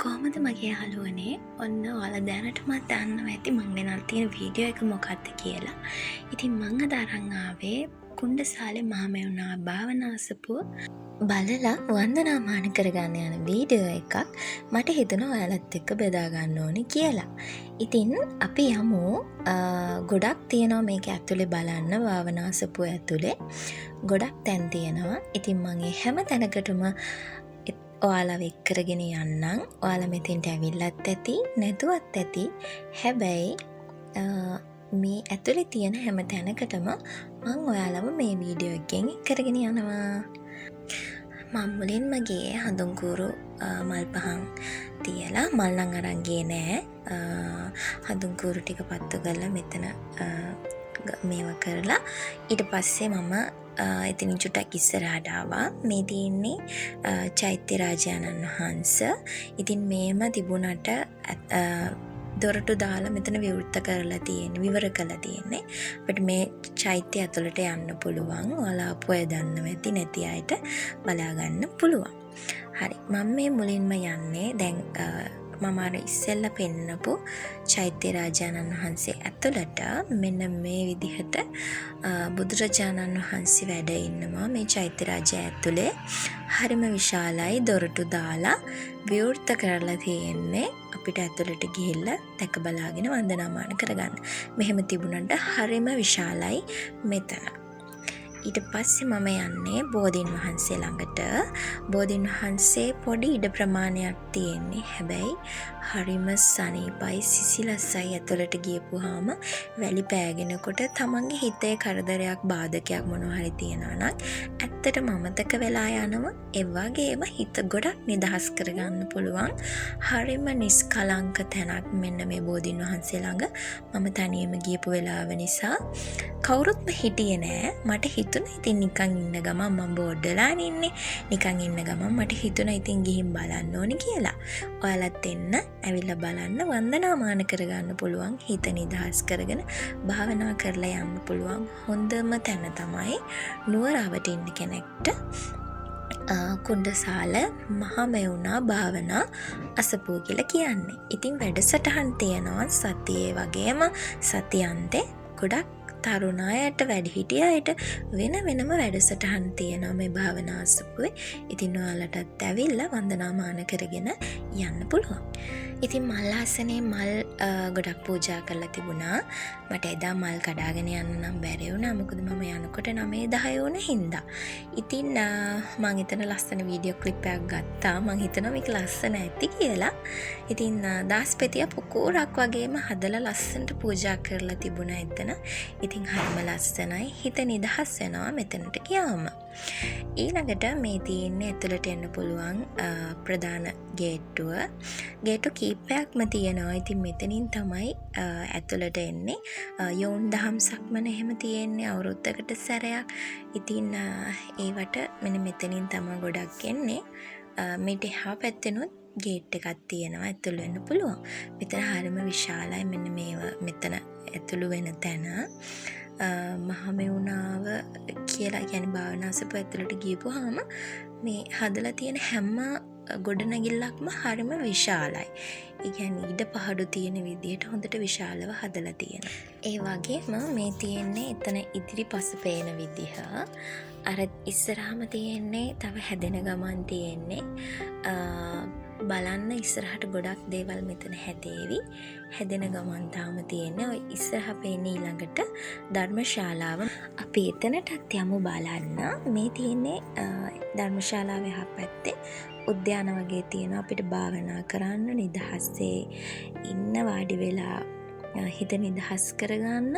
කොහොමද මගේ යාළුවනේ ඔන්න ඔයාලා දැනටමත් දන්නවා ඇති මං ගෙනල් තියෙන වීඩියෝ එක මොකක්ද කියලා. ඉතින් මං අද අරන් ආවේ කුණ්ඩසාලේ මහමෙවුනා භාවනාසපුව බලලා වන්දනාමාන කරගන්න යන වීඩියෝ එකක් මට හිතුණා ඔයාලත් එක්ක බෙදා ගන්න ඕනේ කියලා. ඉතින් අපි යමු ගොඩක් තියෙනවා මේක ඇතුලේ බලන්න භාවනාසපුව ඇතුලේ. ගොඩක් තැන් තියෙනවා. ඉතින් මං හැම තැනකටම ඔයාලා එක්කරගෙන යන්නම්. ඔයාලා මෙතෙන්ට ඇවිල්ලත් ඇති නැතුවත් ඇති. හැබැයි මේ ඇතුලේ තියෙන හැම තැනකටම මං ඔයාලව මේ වීඩියෝ එකෙන් එක්කරගෙන යනවා. මම මුලින්ම ගියේ හඳුන්කුරු මල් පහන් තියලා මල් නම් අරන් ගියේ නෑ. හඳුන්කුරු ටික පත්තු කරලා මෙතන මේවා කරලා ඊට පස්සේ මම ඉතින් චුට්ටක් ඉස්සරහට ආවා. මේ තියෙන්නේ චෛත්‍ය රාජානන් වහන්සේ. ඉතින් මේම තිබුණට දොරටු දාලා මෙතන විවෘත කරලා තියෙන්නේ, විවර කරලා තියෙන්නේ. අපිට මේ චෛත්‍ය ඇතුළට යන්න පුළුවන්. ඔයාලා ආපු අය දන්නව ඇති, නැති අයට බලා ගන්න පුළුවන්. හරි. මම මේ මුලින්ම යන්නේ දැන් මම අර ඉස්සෙල්ලා පෙන්නපු චෛත්‍ය රාජානන් වහන්සේ ඇතුළට මෙන්න මේ විදිහට බුදුරජාණන් වහන්සේ වැඩ ඉන්නවා මේ චෛත්‍ය රාජය ඇතුලේ. හරිම විශාලයි. දොරටු දාලා විවෘත කරලා තියෙන්නේ. අපිට ඇතුළට ගිහිල්ලා දැක බලාගෙන වන්දනාමාන කරගන්න. මෙහෙම තිබුණාට හරිම විශාලයි මෙතන. ඊට පස්සේ මම යන්නේ බෝධීන් වහන්සේ ළඟට. බෝධීන් වහන්සේ පොඩි ඉඩ ප්‍රමාණයක් තියෙන්නේ. හැබැයි හරිම සනීපයි, සිසිලසයි. ඇතුළට ගියපුවාම වැලි පෑගෙනකොට තමන්ගේ හිතේ කරදරයක්, බාධකයක් මොනවා හරි තියෙනවා නම් ඇත්තටම අමතක වෙලා යනවා. ඒ වගේම හිත ගොඩක් නිදහස් කරගන්න පුළුවන්. හරිම නිස්කලංක තැනක් මෙන්න මේ බෝධීන් වහන්සේ ළඟ. මම තනියම ගියපු වෙලාව නිසා කවුරුත්ම හිටියේ නෑ. මට හිතුණා ඉතින් නිකන් ඉන්න ගමන් මම බෝඩ් වෙලා ඉන්නේ. නිකන් ඉන්න ගමන් මට හිතුණා ඉතින් ගිහින් බලන්න ඕනේ කියලා. ඔයාලත් එන්න, ඇවිල්ලා බලන්න, වන්දනාමාන කරගන්න පුළුවන්. හිත නිදහස් කරගෙන භාවනා කරලා යන්න පුළුවන්. හොඳම තැන තමයි නුවරවට ඉන්න කෙනෙක්ට කුණ්ඩසාල මහමෙවුනා භාවනා අසපුව කියලා කියන්නේ. ඉතින් වැඩසටහන් තියෙනවා සතියේ වගේම සතියන්තේ ගොඩක් තරුණ අයට, වැඩිහිටිය අයට වෙන වෙනම වැඩසටහන් තියෙනවා මේ භාවනා අසපුවේ. ඉතින් ඔයාලටත් ඇවිල්ලා වන්දනාමාන කරගෙන යන්න පුළුවන්. ඉතින් මල් ආසනේ මල් ගොඩක් පූජා කරලා තිබුණා. මට එදා මල් කඩාගෙන යන්න නම් බැරි වුණා. මොකද මම යනකොට 9:10 වුණ හින්දා. ඉතින් මම හිතන ලස්සන වීඩියෝ ක්ලිප් එකක් ගත්තා. මම හිතනවා මේක ලස්සන ඇති කියලා. ඉතින් දාස්පෙතිය පොකෝරක් වගේම හදලා ලස්සනට පූජා කරලා තිබුණා එතන. ඉතින් හරිම ලස්සනයි. හිත නිදහස් වෙනවා මෙතනට ගියාම. ඊළඟට මේ තියෙන්නේ ඇතුළට එන්න පුළුවන් ප්‍රධාන ගේට්ටුව. ගේට්ටු කීපයක්ම තියෙනවා. ඉතින් මෙතනින් තමයි ඇතුළට එන්නේ. යෝන් දහම් සක්මන එහෙම තියෙන්නේ අවුරුද්දකට සැරයක්. ඉතින් ඒවට මෙන්න මෙතනින් තමයි ගොඩක් එන්නේ. මේට එහා පැත්තෙනුත් ගේට් එකක් තියෙනවා. ඇතුළු වෙන්න පුළුවන්. මෙතන හරිම විශාලයි. මෙන්න මේවා මෙතන ඇතුළු වෙන තැන මහමෙවුනාව කියලා කියන්නේ භාවනාසපුව ඇතුළට ගියපුවාම මේ හදලා තියෙන හැම ගොඩනැගිල්ලක්ම හරිම විශාලයි. ඒ කියන්නේ ඉඩ පහඩු තියෙන විදිහට හොඳට විශාලව හදලා තියෙනවා. ඒ වගේම මේ තියෙන්නේ එතන ඉදිරි පස පේන විදිහ. අර ඉස්සරහම තියෙන්නේ තව හැදෙන ගමන් තියෙන්නේ බලන්න ඉස්සරහට ගොඩක් දේවල් මෙතන හැදේවි. හැදෙන ගමන් තාම තියෙන්නේ. ඔය ඉස්සරහ පේන්නේ ඊළඟට ධර්මශාලාව. අපි එතනටත් යමු බලන්න. මේ තියෙන්නේ ධර්මශාලාවේ එහා පැත්තේ උද්‍යාන වගේ තියෙනවා. අපිට භාවනා කරන්න, නිදහසේ ඉන්න, වාඩි වෙලා හිත නිදහස් කරගන්න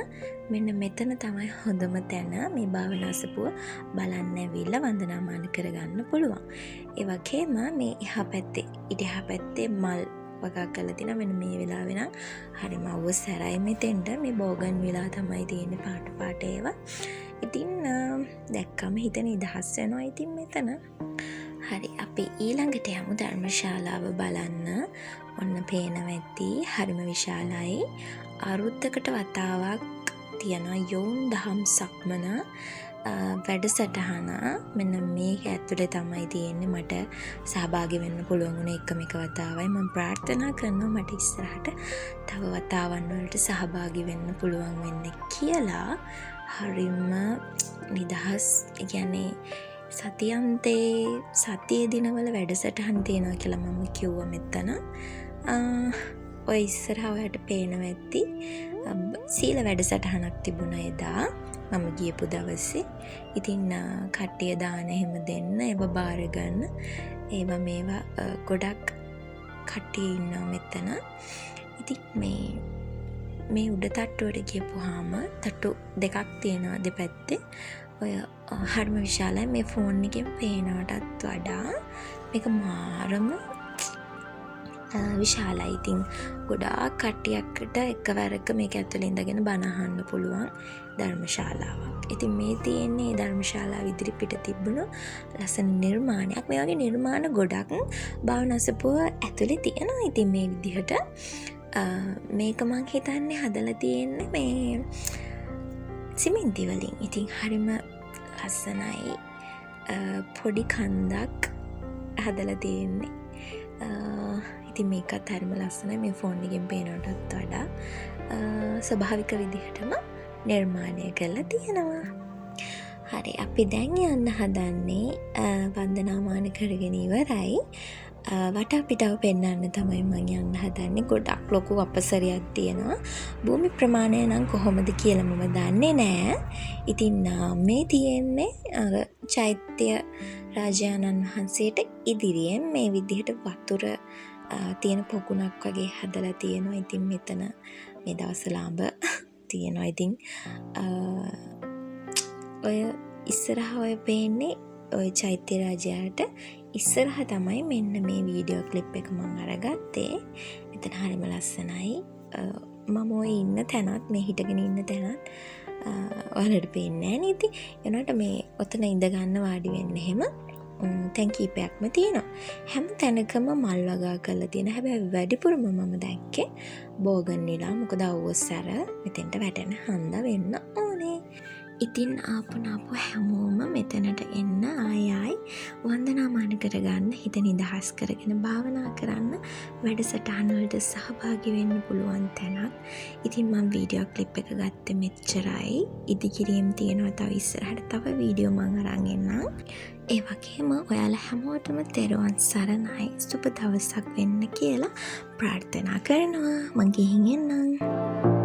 මෙන්න මෙතන තමයි හොඳම තැන. මේ භාවනාසපුව බලන්න ඇවිල්ලා වන්දනාමාන කරගන්න පුළුවන්. ඒ වගේම මේ එහා පැත්තේ එහා පැත්තේ මල් වගා කරලා තිනවා. මෙන්න මේ වෙලාවේ නම් හරිම අවසරයි මෙතෙන්ට. මේ බෝගන් විලා තමයි තියෙන්නේ පාට පාට ඒවා. ඉතින් දැක්කම හිත නිදහස් වෙනවා. ඉතින් මෙතන හරි අපි ඊළඟට යමු ධර්මශාලාව බලන්න. ඔන්න පේනවා ඇති හරිම විශාලයි. අවුරුද්දකට වතාවක් තියනවා යෝන් දහම් සක්මන වැඩසටහන මෙන්න මේක ඇතුලේ තමයි තියෙන්නේ. මට සහභාගී වෙන්න පුළුවන් වුණේ එකම එක වතාවයි. මම ප්‍රාර්ථනා කරනවා මට ඉස්සරහට තව වතාවන් වලට සහභාගී වෙන්න පුළුවන් වෙන්න කියලා. හරිම නිදහස්, ඒ කියන්නේ සතියන්තේ සතියේ දිනවල වැඩසටහන් තියෙනවා කියලා මම කිව්වා මෙතන. ඔය ඉස්සරහ ඔයාලට පේනවා ඇති. සීල වැඩසටහනක් තිබුණා එදා මම ගියපු දවසේ. ඉතින් කට්ටිය දාන එහෙම දෙන්න, ඒව බාර ගන්න. ඒවා මේවා ගොඩක් කට්ටිය ඉන්නවා මෙතන. ඉතින් මේ උඩ තට්ටුවට ගියපුවාම තට්ටු දෙකක් තියෙනවා දෙපැත්තේ. ඔය හරිම විශාලයි. මේ ෆෝන් එකෙන් පේනවටත් වඩා මේක මාරම විශාලයි. ඉතින් ගොඩාක් කට්ටියකට එකවරක මේක ඇතුළේ ඉඳගෙන බණ අහන්න පුළුවන් ධර්මශාලාවක්. ඉතින් මේ තියෙන්නේ ධර්මශාලාව ඉදිරිපිට තිබුණු ලස්සන නිර්මාණයක්. මේ වගේ නිර්මාණ ගොඩක් භාවනාසපුව ඇතුළේ තියෙනවා. ඉතින් මේ විදිහට මේක මං හිතන්නේ හදලා තියෙන්නේ මේ සිමෙන්ති වලින්. ඉතින් හරිම ලස්සනයි. පොඩි කන්දක් හදලා තියෙන්නේ. ඉතින් මේකත් හරිම ලස්සනයි. මේ ෆෝන් එකෙන් පේනවටත් වඩා ස්වභාවික විදිහටම නිර්මාණය කරලා තියෙනවා. හරි, අපි දැන් යන්න හදන්නේ වන්දනාමාන කරගෙන ඉවරයි. වටාපිටාව පෙන්වන්න තමයි මම යන්න හදන්නේ. ගොඩක් ලොකු අපසරයක් තියෙනවා. භූමි ප්‍රමාණය නම් කොහොමද කියලා මම දන්නේ නෑ. ඉතින් මේ තියෙන්නේ අර චෛත්‍ය රාජානන් වහන්සේට ඉදිරියෙන් මේ විදිහට වතුර තියෙන පොකුණක් වගේ හදලා තියෙනවා. ඉතින් මෙතන මේ දවස්වල අඹ තියෙනවා. ඉතින් ඔය ඉස්සරහ ඔය පේන්නේ ඔය චෛත්‍ය රාජයාට ඉස්සරහ තමයි මෙන්න මේ වීඩියෝ ක්ලිප් එක මම අරගත්තේ. එතන හරිම ලස්සනයි. මම ඔය ඉන්න තැනත් මේ හිටගෙන ඉන්න තැනත් ඔයාලට පේන්නේ නැහැ නේද? එනකොට මේ ඔතන ඉඳ ගන්න වාඩි වෙන්න එහෙම තැන් කීපයක්ම තියෙනවා. හැම තැනකම මල් වගා කරලා තියෙන. හැබැයි වැඩිපුරම මම දැක්කේ බෝගන් නිලා. මොකද අවුස්සර මෙතෙන්ට වැටෙන හන්ද වෙන්න ඕනේ. ඉතින් ආපු හැමෝම මෙතනට එන්න ආයි වන්දනාමාන කරගන්න, හිත නිදහස් කරගෙන භාවනා කරන්න, වැඩසටහන් වලට සහභාගී වෙන්න පුළුවන් තැනක්. ඉතින් මම වීඩියෝ ක්ලිප් එක ගත්තේ මෙච්චරයි. ඉදිකිරීම් තියෙනවා තව ඉස්සරහට තව වීඩියෝ මම අරන් එන්නම්. ඒ වගේම ඔයාලා හැමෝටම තෙරුවන් සරණයි. සුබ දවසක් වෙන්න කියලා ප්‍රාර්ථනා කරනවා. මං ගිහින් එන්නම්.